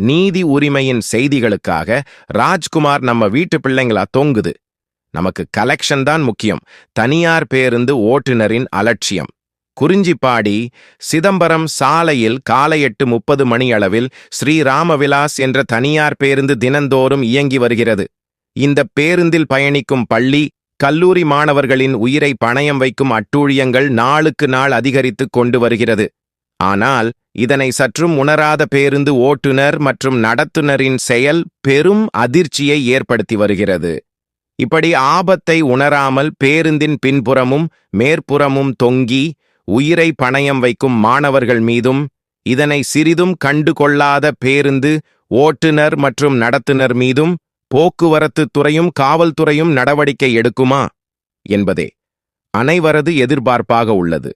நீதி உரிமையின் செய்திகளுக்காக ராஜ்குமார் நம்ம வீட்டு பிள்ளைங்களா தொங்குது. நமக்கு கலெக்ஷன் தான் முக்கியம், தனியார் பேருந்து ஓட்டுநரின் அலட்சியம். குறிஞ்சிப்பாடி சிதம்பரம் சாலையில் காலை 8:30 மணியளவில் ஸ்ரீராமவிலாஸ் என்ற தனியார் பேருந்து தினந்தோறும் இயங்கி வருகிறது. இந்த பேருந்தில் பயணிக்கும் பள்ளி, கல்லூரி மாணவர்களின் உயிரை பணயம் வைக்கும் அட்டூழியங்கள் நாளுக்கு நாள் அதிகரித்துக் கொண்டு வருகிறது. ஆனால் இதனை சற்றும் உணராத பேருந்து ஓட்டுநர் மற்றும் நடத்துனரின் செயல் பெரும் அதிர்ச்சியை ஏற்படுத்தி வருகிறது. இப்படி ஆபத்தை உணராமல் பேருந்தின் பின்புறமும் மேற்புறமும் தொங்கி உயிரை பணயம் வைக்கும் மாணவர்கள் மீதும், இதனை சிறிதும் கண்டுகொள்ளாத பேருந்து ஓட்டுநர் மற்றும் நடத்துனர் மீதும் போக்குவரத்து துறையும் காவல்துறையும் நடவடிக்கை எடுக்குமா என்பதே அனைவரது எதிர்பார்ப்பாக உள்ளது.